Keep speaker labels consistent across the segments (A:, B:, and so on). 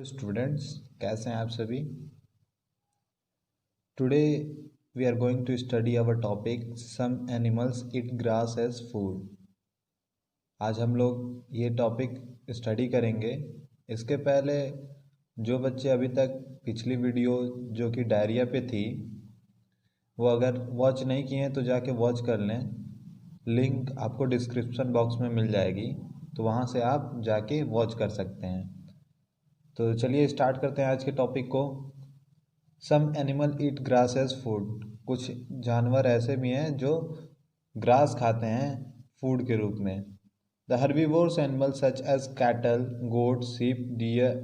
A: तो स्टूडेंट्स, कैसे हैं आप सभी। Today we are going to study our topic some animals eat grass as food. आज हम लोग ये टॉपिक स्टडी करेंगे। इसके पहले जो बच्चे अभी तक पिछली वीडियो जो कि डायरिया पे थी वो अगर वॉच नहीं किए हैं तो जाके वॉच कर लें। लिंक आपको डिस्क्रिप्शन बॉक्स में मिल जाएगी, तो वहाँ से आप जाके वॉच कर सकते हैं। तो चलिए स्टार्ट करते हैं आज के टॉपिक को। Some animal eat grass as food. कुछ जानवर ऐसे भी हैं जो ग्रास खाते हैं फूड के रूप में। The herbivores animal such as cattle, goat, sheep, deer,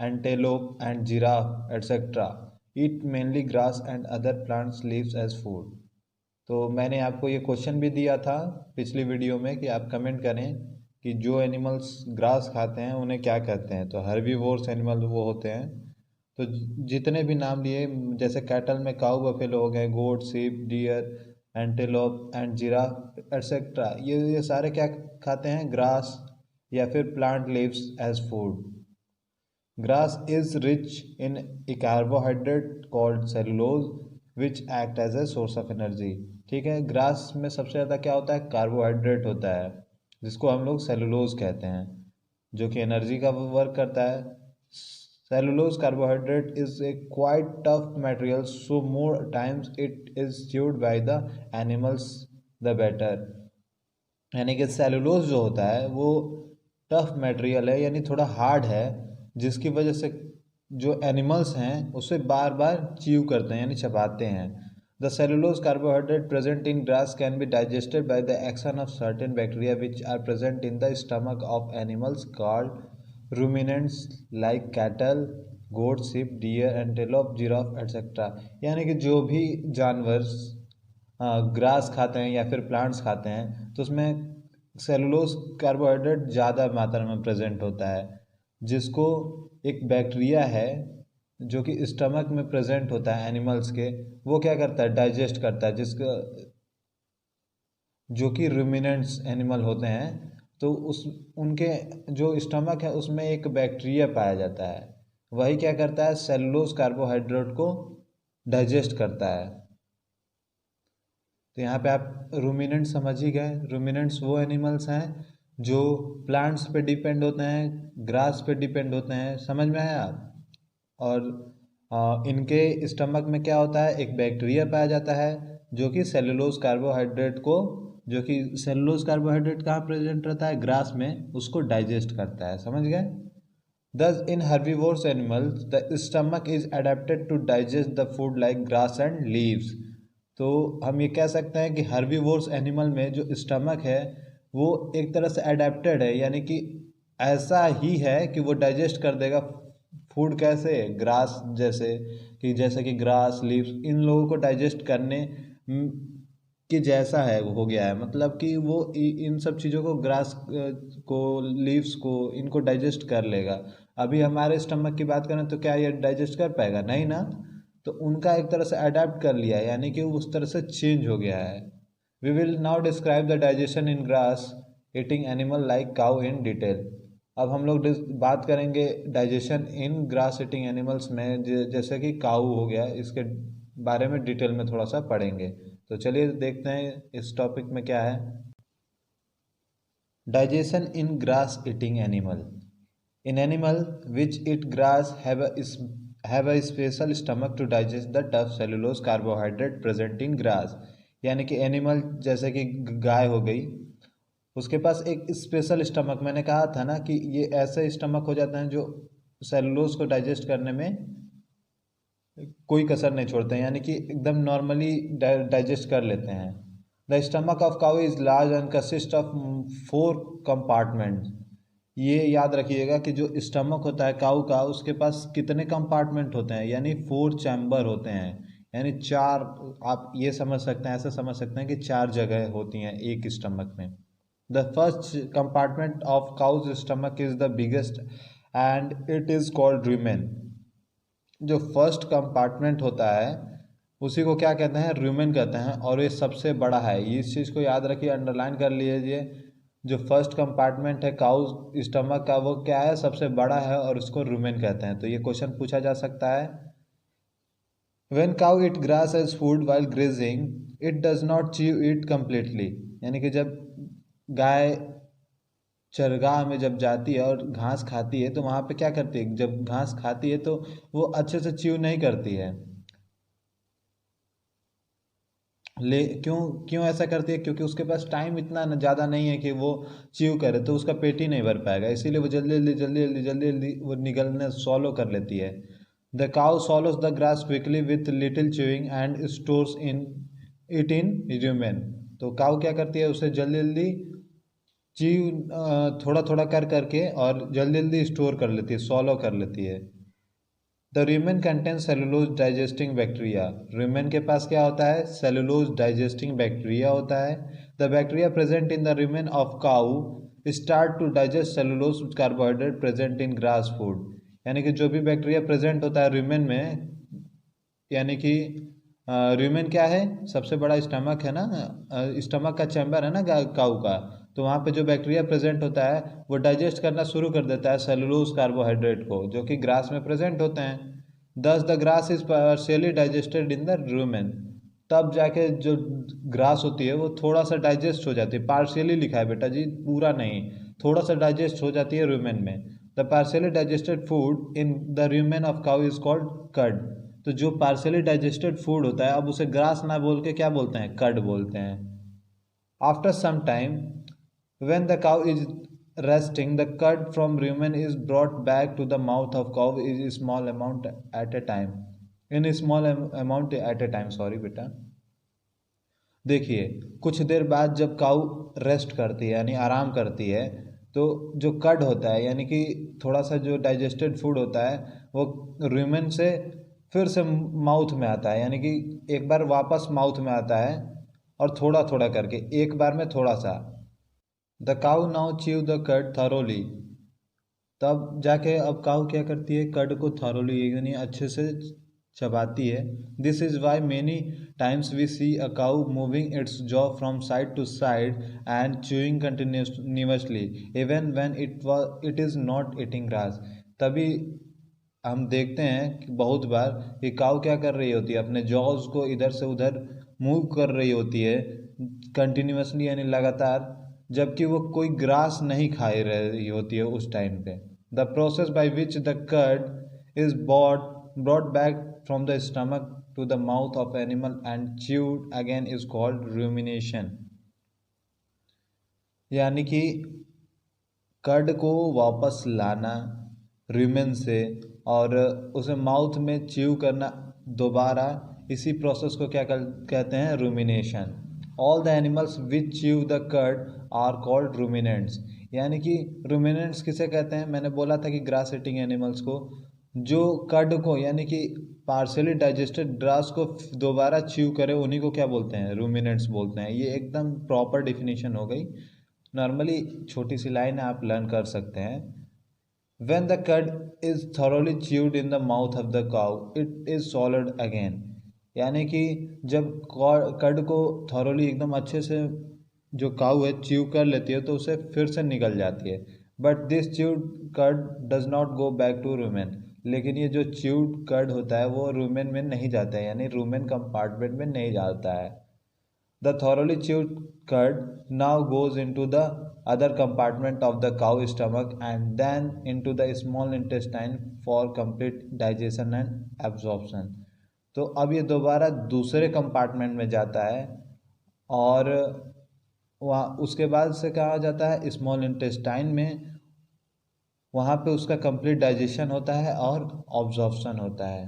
A: antelope and giraffe etc. eat mainly grass and other plants leaves as food। तो मैंने आपको ये क्वेश्चन भी दिया था पिछली वीडियो में कि आप कमेंट करें कि जो एनिमल्स ग्रास खाते हैं उन्हें क्या कहते हैं। तो हर्बीवोर्स एनिमल वो होते हैं। तो जितने भी नाम लिए, जैसे कैटल में काऊ बफेलो हो गए, goat, sheep, deer, antelope and giraffe etcetera, ये सारे क्या खाते हैं? ग्रास या फिर plant leaves as food. Grass is rich in a carbohydrate called cellulose which act as a source of energy. ठीक है, ग्रास में सबसे ज़्यादा क्या होता है? कार्बोहाइड्रेट होता है, जिसको हम लोग सेलुलोज कहते हैं, जो कि एनर्जी का वर्क करता है। Cellulose carbohydrate is a quite tough material, so more times it is chewed by the animals the better। यानी कि सेलुलोज जो होता है वो टफ मटेरियल है, यानी थोड़ा हार्ड है, जिसकी वजह से जो एनिमल्स हैं उसे बार बार च्यू करते हैं, यानी चबाते हैं। The cellulose carbohydrate present in grass can be digested by the action of certain bacteria which are present in the stomach of animals called ruminants like cattle, goat, sheep, deer, antelope, giraffe etc। यानी कि जो भी जानवर grass खाते हैं या फिर plants खाते हैं तो उसमें सेलुलोज कार्बोहाइड्रेट ज़्यादा मात्रा में प्रेजेंट होता है, जिसको एक बैक्टीरिया है जो कि स्टमक में प्रेजेंट होता है एनिमल्स के, वो क्या करता है? डाइजेस्ट करता है। जिसका जो कि रूमिनेंट्स एनिमल होते हैं, तो उस उनके जो स्टमक है उसमें एक बैक्टीरिया पाया जाता है, वही क्या करता है? सेलुलोज कार्बोहाइड्रेट को डाइजेस्ट करता है। तो यहाँ पे आप रूमिनेंट समझ ही गए। रूमिनेंट्स वो एनिमल्स हैं जो प्लांट्स पे डिपेंड होते हैं, ग्रास पे डिपेंड होते हैं। समझ में आया आप? और इनके स्टमक में क्या होता है? एक बैक्टीरिया पाया जाता है जो कि सेलुलोज कार्बोहाइड्रेट को, जो कि सेलुलोज कार्बोहाइड्रेट कहाँ प्रेजेंट रहता है? ग्रास में, उसको डाइजेस्ट करता है। समझ गए? Thus in herbivores animals the stomach is adapted to digest the food like grass and leaves। तो हम ये कह सकते हैं कि हर्बीवोर्स एनिमल में जो स्टमक है वो एक तरह से अडेप्टेड है, यानी कि ऐसा ही है कि वो डाइजेस्ट कर देगा फूड। कैसे? ग्रास जैसे कि ग्रास, लीव्स, इन लोगों को डाइजेस्ट करने कि जैसा है वो हो गया है। मतलब कि वो इन सब चीज़ों को, ग्रास को, लीव्स को, इनको डाइजेस्ट कर लेगा। अभी हमारे स्टमक की बात करें तो क्या ये डाइजेस्ट कर पाएगा? नहीं ना। तो उनका एक तरह से अडेप्ट कर लिया है, यानी कि उस तरह से चेंज हो गया है। We will now describe the digestion in grass eating animal like cow in detail. अब हम लोग बात करेंगे digestion in grass eating animals में, जैसे कि काऊ हो गया, इसके बारे में डिटेल में थोड़ा सा पढ़ेंगे। तो चलिए देखते हैं इस टॉपिक में क्या है। Digestion in grass eating animal. In animal which eat grass have a special stomach to digest the tough cellulose carbohydrate present in grass. यानी कि एनिमल जैसे कि गाय हो गई, उसके पास एक स्पेशल स्टमक, मैंने कहा था ना कि ये ऐसे स्टमक हो जाते हैं जो सेलुलोज को डाइजेस्ट करने में कोई कसर नहीं छोड़ते हैं, यानी कि एकदम नॉर्मली डाइजेस्ट कर लेते हैं। The stomach of cow is large and consist of 4 compartment. ये याद रखिएगा कि जो स्टमक होता है काऊ का, उसके पास कितने कंपार्टमेंट होते हैं? यानी 4 चैम्बर होते हैं, यानी 4। आप ये समझ सकते हैं, ऐसा समझ सकते हैं कि 4 जगह होती हैं एक स्टमक में। The first compartment of cows stomach is the biggest and it is called rumen. जो फर्स्ट कंपार्टमेंट होता है उसी को क्या कहते हैं? रूमेन कहते हैं, और ये सबसे बड़ा है। इस चीज़ को याद रखिए, अंडरलाइन कर लीजिए। जो फर्स्ट कंपार्टमेंट है काउ स्टमक का वो क्या है, सबसे बड़ा है और उसको रुमेन कहते हैं। तो ये क्वेश्चन पूछा जा सकता है। When cow eat grass as food while grazing it does not chew it completely, यानी कि जब गाय चरगाह में जब जाती है और घास खाती है तो वहाँ पे क्या करती है, जब घास खाती है तो वो अच्छे से च्यू नहीं करती है। क्यों क्यों ऐसा करती है, क्योंकि उसके पास टाइम इतना ज़्यादा नहीं है कि वो च्यू करे, तो उसका पेट ही नहीं भर पाएगा, इसीलिए वो जल्दी जल्दी जल्दी जल्दी जल्दी जल्दी वो निगलने सॉलो कर लेती है। The cow swallows the grass quickly with little chewing and stores in it in rumen. तो काउ क्या करती है, उसे जल्दी जल्दी च्यू थोड़ा थोड़ा कर करके और जल्दी जल्दी स्टोर कर लेती है, सॉलो कर लेती है। The rumen contains cellulose digesting bacteria। rumen के पास क्या होता है, cellulose digesting bacteria होता है। The bacteria present in the rumen of cow start to digest cellulose carbohydrate present in grass food। यानी कि जो भी बैक्टीरिया प्रेजेंट होता है rumen में, यानी कि र्यूमेन क्या है, सबसे बड़ा स्टमक है ना, स्टमक का चैम्बर है ना काऊ का। तो वहाँ पे जो बैक्टीरिया प्रेजेंट होता है वो डाइजेस्ट करना शुरू कर देता है सेलुलोज कार्बोहाइड्रेट को, जो कि ग्रास में प्रेजेंट होते हैं। दस the grass is partially digested in the rumen. तब जाके जो ग्रास होती है वो थोड़ा सा डाइजेस्ट हो जाती है, पार्शियली लिखा है बेटा जी, पूरा नहीं, थोड़ा सा डाइजेस्ट हो जाती है र्यूमेन में। The partially digested food in the rumen of cow is called cud. तो जो पार्शियली डाइजेस्टेड फूड होता है, अब उसे ग्रास ना बोल के क्या बोलते हैं, कर्ड बोलते हैं। After some time when the cow is resting the cud from rumen is brought back to the mouth of cow is small amount at a time, in small amount at a time, sorry बेटा। देखिए कुछ देर बाद जब काऊ rest करती है यानी आराम करती है, तो जो कर्ड होता है यानी कि थोड़ा सा जो डाइजेस्टेड फूड होता है वो rumen से फिर से माउथ में आता है, यानी कि एक बार वापस माउथ में आता है और थोड़ा थोड़ा करके, एक बार में थोड़ा सा। The cow now chew the cud thoroughly. तब जाके अब काउ क्या करती है, कर्ड को थरोली यानी अच्छे से चबाती है। This is why many times we see a cow moving its jaw from side to side and chewing continuously even when it is not eating grass. तभी हम देखते हैं कि बहुत बार कि काऊ क्या कर रही होती है, अपने जॉज को इधर से उधर मूव कर रही होती है कंटिन्यूसली यानी लगातार, जबकि वो कोई ग्रास नहीं खा रही होती है उस टाइम पे। The process by which the cud is brought back from the stomach to the mouth of animal and chewed again is called rumination. यानी कि कर्ड को वापस लाना रूमेन से और उसे माउथ में च्यू करना दोबारा, इसी प्रोसेस को क्या कहते हैं, rumination. All the animals which chew the cud are called ruminants. यानी कि रूमिनेंट्स किसे कहते हैं, मैंने बोला था कि ग्रास ईटिंग एनिमल्स को, जो कर्ड को यानी कि पार्शियली डाइजेस्टेड ग्रास को दोबारा च्यू करे उन्हीं को क्या बोलते हैं, रूमिनेंट्स बोलते हैं। ये एकदम प्रॉपर डिफिनीशन हो गई, नॉर्मली छोटी सी लाइन आप लर्न कर सकते हैं। When the cud is thoroughly chewed in the mouth of the cow, it is swallowed again। यानी कि जब कर्ड को थॉरोली एकदम अच्छे से जो काऊ है च्यू कर लेती है तो उसे फिर से निकल जाती है। But this chewed cud does not go back to rumen. लेकिन ये जो च्यूड कर्ड होता है वो रूमेन में नहीं जाता है, यानी रूमेन कंपार्टमेंट में नहीं जाता है। The thoroughly chewed curd now goes into the other compartment of the cow stomach and then into the small intestine for complete digestion and absorption। तो अब ये दोबारा दूसरे कंपार्टमेंट में जाता है और वहाँ उसके बाद से कहा जाता है स्मॉल इंटेस्टाइन में, वहाँ पे उसका कंप्लीट डाइजेशन होता है और ऑब्जॉर्प्शन होता है।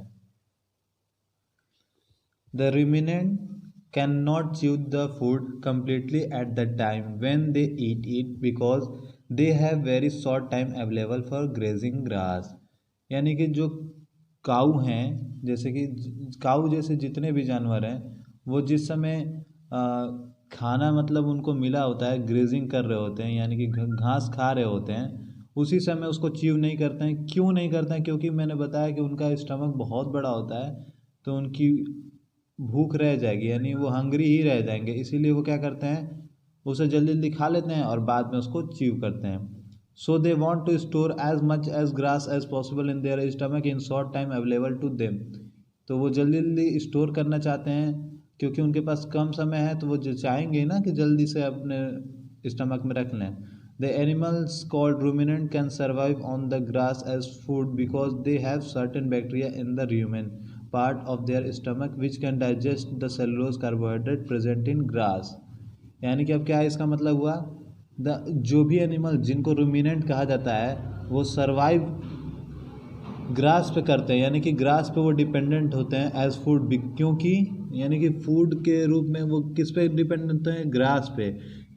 A: The ruminant cannot chew the food completely at the time when they eat it because they have very short time available for grazing grass। यानी कि जो काऊ हैं, जैसे कि काऊ जैसे जितने भी जानवर हैं, वो जिस समय खाना मतलब उनको मिला होता है, ग्रेजिंग कर रहे होते हैं यानी कि घास खा रहे होते हैं, उसी समय उसको च्यू नहीं करते हैं। क्यों नहीं करते हैं, क्योंकि मैंने बताया कि उनका स्टमक बहुत बड़ा होता है, तो उनकी भूख रह जाएगी यानी वो हंग्री ही रह जाएंगे, इसीलिए वो क्या करते हैं, उसे जल्दी जल्दी खा लेते हैं और बाद में उसको च्यू करते हैं। So they want to store as much as grass as possible in their stomach in short time available to them. तो वो जल्दी जल्दी स्टोर करना चाहते हैं, क्योंकि उनके पास कम समय है तो वो चाहेंगे ना कि जल्दी से अपने स्टमक में रख लें। The animals called ruminant can survive on the grass as food because they have certain bacteria in the rumen part of their stomach which can digest the cellulose carbohydrate present in grass. यानी कि अब क्या है इसका मतलब हुआ, जो भी एनिमल जिनको रूमिनेंट कहा जाता है वो सर्वाइव ग्रास पे करते हैं, यानी कि ग्रास पे वो डिपेंडेंट होते हैं एज फूड, क्योंकि यानी कि फूड के रूप में वो किस पे डिपेंडेंट होते हैं, ग्रास पे।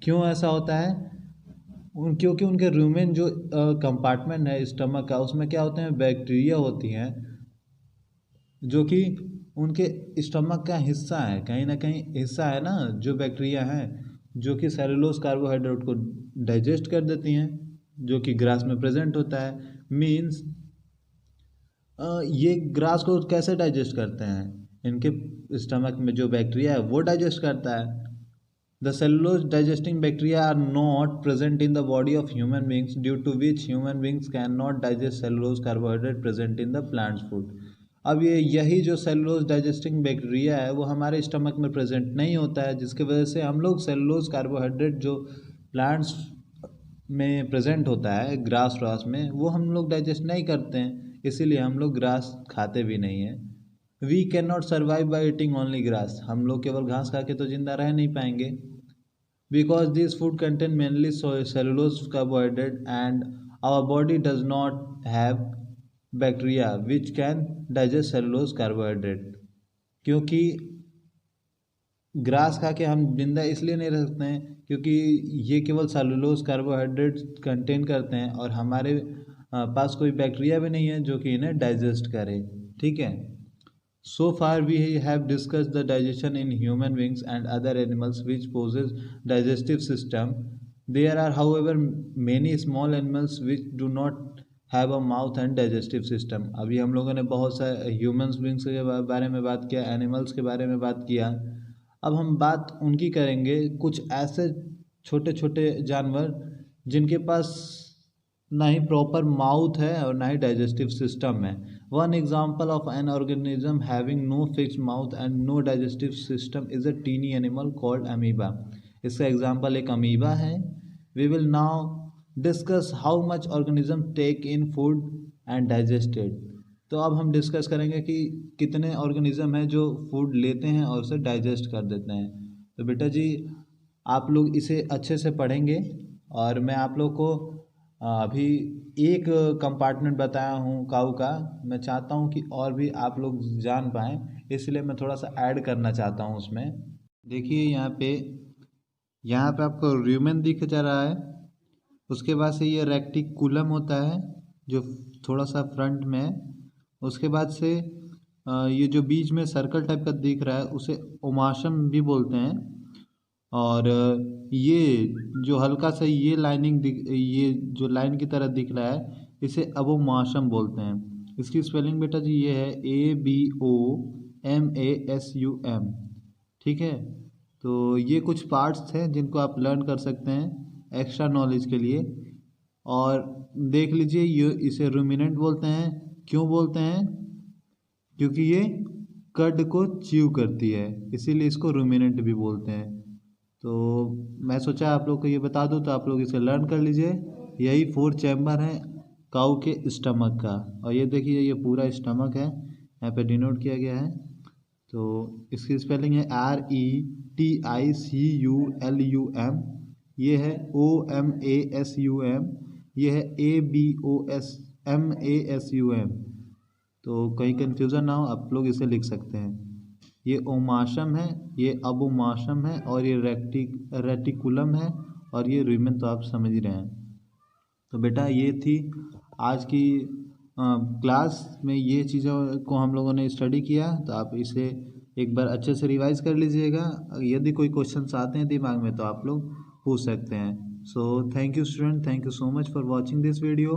A: क्यों ऐसा होता है, क्योंकि उनके रूमेन जो कंपार्टमेंट है स्टमक का, उसमें क्या होते हैं, बैक्टीरिया होती हैं जो कि उनके स्टमक का हिस्सा है, कहीं ना कहीं हिस्सा है ना, जो बैक्टीरिया हैं जो कि सेलुलोज कार्बोहाइड्रेट को डाइजेस्ट कर देती हैं, जो कि ग्रास में प्रेजेंट होता है। मीन्स ये ग्रास को कैसे डाइजेस्ट करते हैं, इनके स्टमक में जो बैक्टीरिया है वो डाइजेस्ट करता है। The cellulose digesting bacteria are not present in the body of human beings due to which human beings can not digest cellulose carbohydrate present in the plants food. अब यही जो cellulose digesting bacteria है वो हमारे stomach में present नहीं होता है, जिसकी वजह से हम लोग सेलुलोज कार्बोहाइड्रेट जो प्लांट्स में प्रेजेंट होता है ग्रास व्रास में, वो हम लोग डाइजेस्ट नहीं करते हैं, इसीलिए हम लोग ग्रास खाते भी नहीं हैं। We can not survive by eating only grass, हम लोग केवल घास खा के तो जिंदा रह नहीं पाएंगे। Because this food contain mainly cellulose carbohydrate and our body does not have bacteria which can digest cellulose carbohydrate. क्योंकि ग्रास खा के हम जिंदा इसलिए नहीं रह सकते हैं क्योंकि ये केवल सेलुलोज कार्बोहाइड्रेट कंटेन करते हैं और हमारे पास कोई बैक्टीरिया भी नहीं है जो कि इन्हें डाइजेस्ट करे। ठीक है, so far we have discussed the digestion in human beings and other animals which possess digestive system. There are however many small animals which do not have a mouth and digestive system. अभी हम लोगों ने बहुत सारे human beings के बारे में बात किया, एनिमल्स के बारे में बात किया। अब हम बात उनकी करेंगे, कुछ ऐसे छोटे छोटे जानवर जिनके पास ना ही प्रॉपर माउथ है और ना ही डाइजेस्टिव सिस्टम है। One example of an organism having no fixed mouth and no digestive system is a tiny animal called amoeba. इसका एग्जाम्पल एक अमीबा है। We will now discuss how much organism take in food and digested. तो अब हम discuss करेंगे कि कितने organism हैं जो फूड लेते हैं और उसे डाइजेस्ट कर देते हैं। तो बेटा जी आप लोग इसे अच्छे से पढ़ेंगे और मैं आप लोग को अभी एक कंपार्टमेंट बताया हूँ काऊ का, मैं चाहता हूँ कि और भी आप लोग जान पाएँ, इसलिए मैं थोड़ा सा ऐड करना चाहता हूँ उसमें। देखिए यहाँ पे आपको र्यूमेन दिख जा रहा है, उसके बाद से ये रेक्टिकुलम होता है जो थोड़ा सा फ्रंट में है, उसके बाद से ये जो बीच में सर्कल टाइप का दिख रहा है उसे ओमाशम भी बोलते हैं। और ये जो हल्का सा ये लाइनिंग ये जो लाइन की तरह दिख रहा है इसे अबोमाशम बोलते हैं। इसकी स्पेलिंग बेटा जी ये है ABOMASUM। ठीक है, तो ये कुछ पार्ट्स हैं जिनको आप लर्न कर सकते हैं एक्स्ट्रा नॉलेज के लिए। और देख लीजिए ये इसे रूमिनेंट बोलते हैं। क्यों बोलते हैं, क्योंकि ये कड को च्यू करती है, इसीलिए इसको रूमिनेंट भी बोलते हैं। तो मैं सोचा आप लोग को ये बता दूं तो आप लोग इसे लर्न कर लीजिए। यही 4 चैम्बर हैं काऊ के स्टमक का, और ये देखिए ये पूरा स्टमक है, यहाँ पे डिनोट किया गया है। तो इसकी स्पेलिंग है RETICULUM, ये है OMASUM, ये है ABOSMASUM। तो कहीं कन्फ्यूज़न ना हो आप लोग इसे लिख सकते हैं। ये ओमाशम है, ये अबोमाशम है और ये रेटिकुलम है और ये रूमेन, तो आप समझ ही रहे हैं। तो बेटा ये थी आज की क्लास में, ये चीज़ों को हम लोगों ने स्टडी किया, तो आप इसे एक बार अच्छे से रिवाइज कर लीजिएगा। यदि कोई क्वेश्चंस आते हैं दिमाग में तो आप लोग पूछ सकते हैं। So thank you student, thank you so much for watching this video.